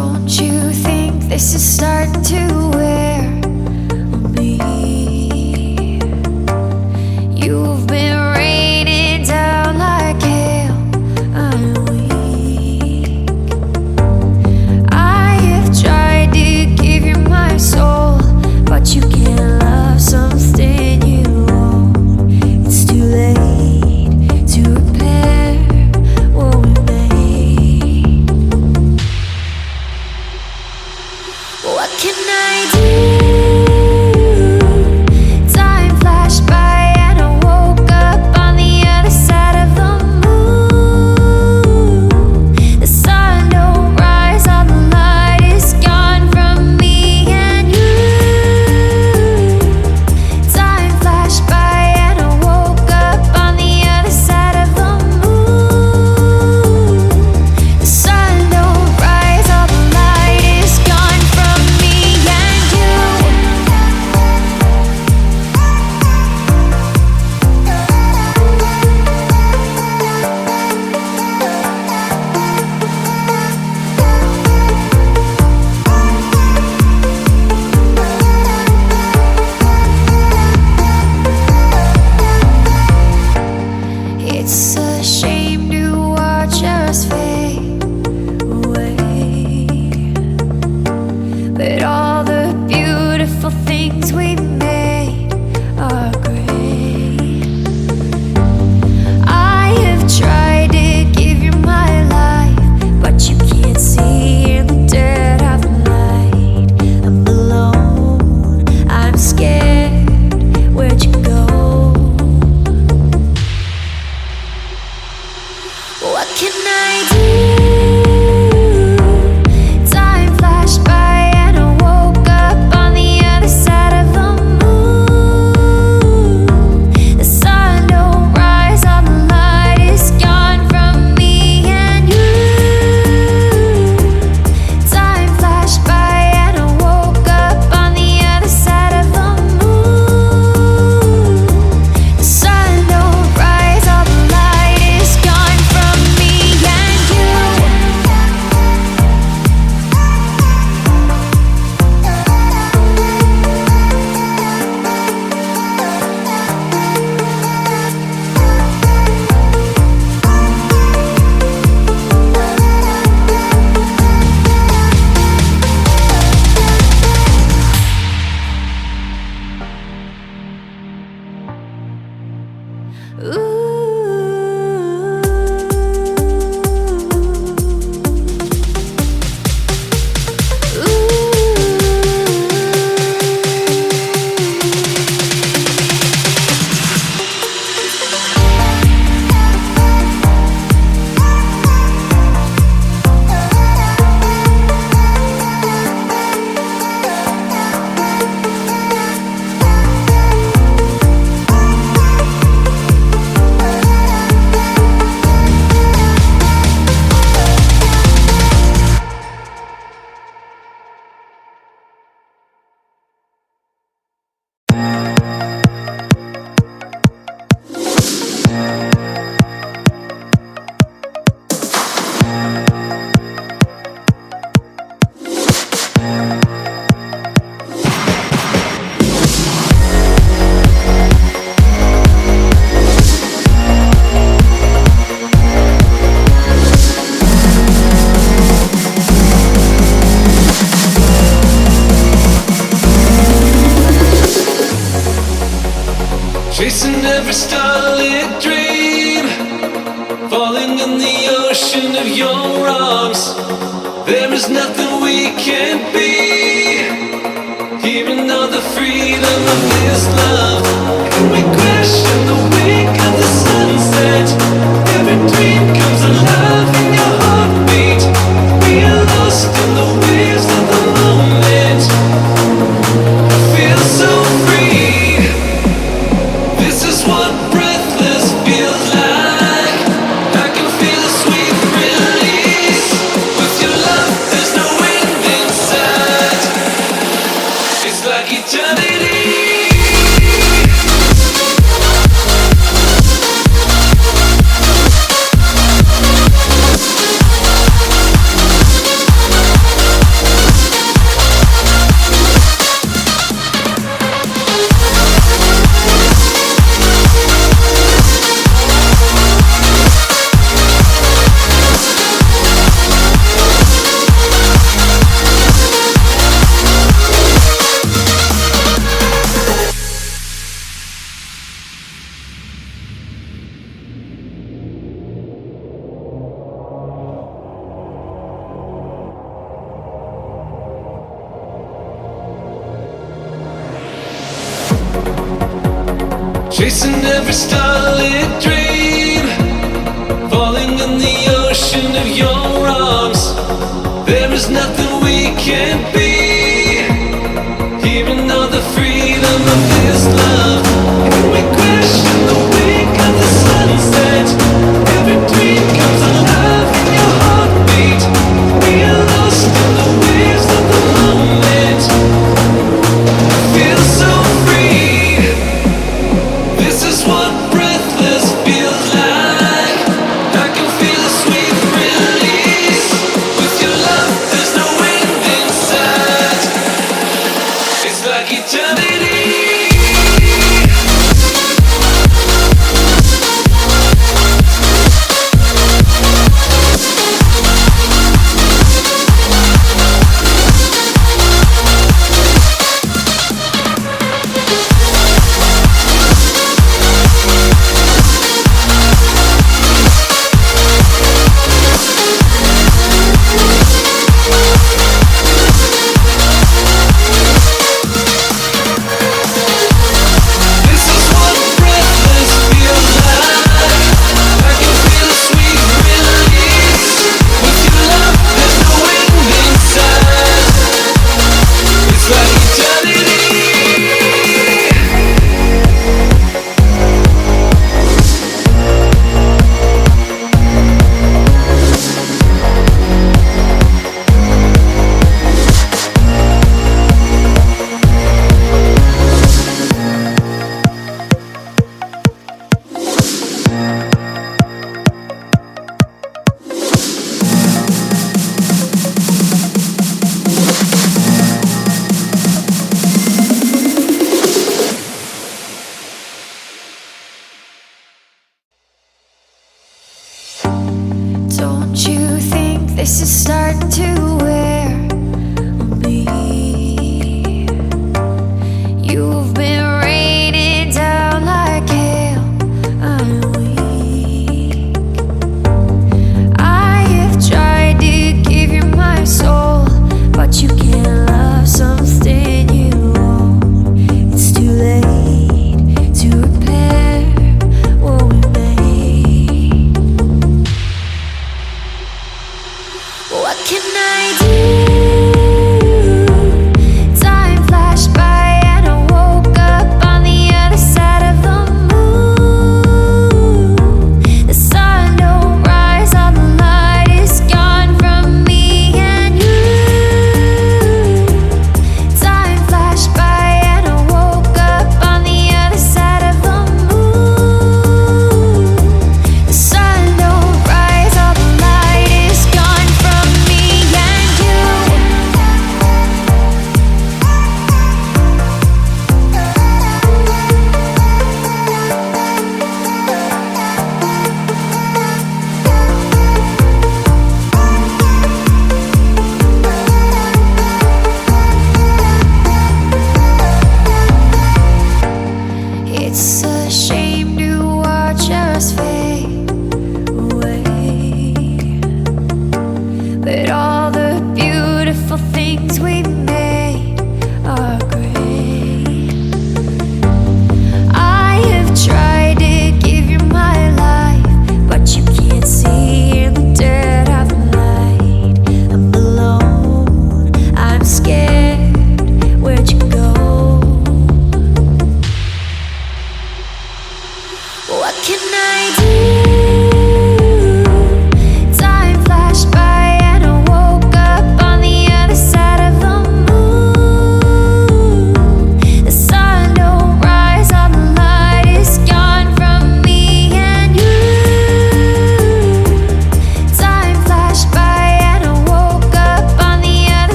Don't you think this is starting to wear on me? You've been raining down like hail. I'm weak. I have tried to give you my soul, but you can't love something you own. It's too late to repair what we made. What can I do? Time flashed by and I woke up on the other side of the moon. The sun don't rise, all the light is gone from me and you. Time flashed by and I woke up on the other side of the moon. The sun don't rise, all the light is gone from me and you. It's a shame to watch us fade away, but all the beautiful things we made are great. I have tried to give you my life, but you can't see in the dead of the night. I'm alone, I'm scared, where'd you go? What can I do? Time flashed by and I woke up on the other side of the moon. The sun don't rise, all the light is gone from me and you. Time flashed by and I woke up on the other side of the moon. The sun don't rise, all the light is gone from me and you. Chasing every starlit dream, falling in the ocean of your arms. There is nothing we can't be, even all the freedom of this love. And we crash in the wake of the sunset. Every dream comes alive in your heartbeat. We are lost in the waves of the moment. I feel so free. This is what breathless feels like. I can feel a sweet release. With your love, there's no end in sight. It's like eternity. chasing every starlit dream, falling in the ocean of your arms. There is nothing we can't be, even all the freedom of this love. And we crash in the wake of the sunset. Every dream comes alive in your heartbeat. We are lost in the waves of the moment. I feel so free. This is what breathless feels like. I can feel a sweet release. With your love, there's no end in sight. It's like eternity. Don't you think this is starting to wear on me? You've been raining down like hail. I'm weak. I have tried to give you my soul, but you can't love something you own. It's too late to repair what we made. What can I do?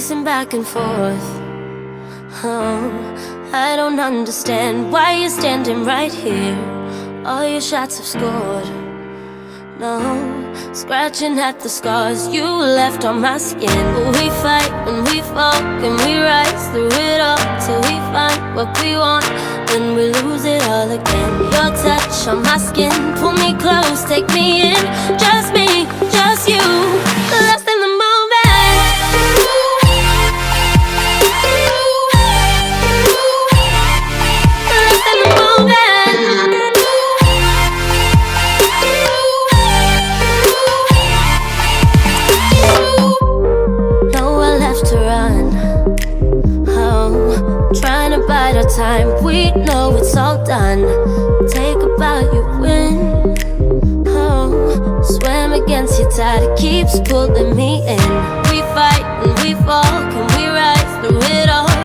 pacing back and forth. Oh, I don't understand why you're standing right here. All your shots have scored. No, scratching at the scars you left on my skin. But we fight and we fall and we rise through it all till we find what we want. Then we lose it all again. Your touch on my skin, pull me close, take me in. Just me, just you, lost in the moment. Lost in the moment. Nowhere left to run. Oh, trying to bide our time. We know it's all done. Take a bow, you win. Oh, swim against your tide, it keeps pulling me in. We fight and we fall, can we rise through it all?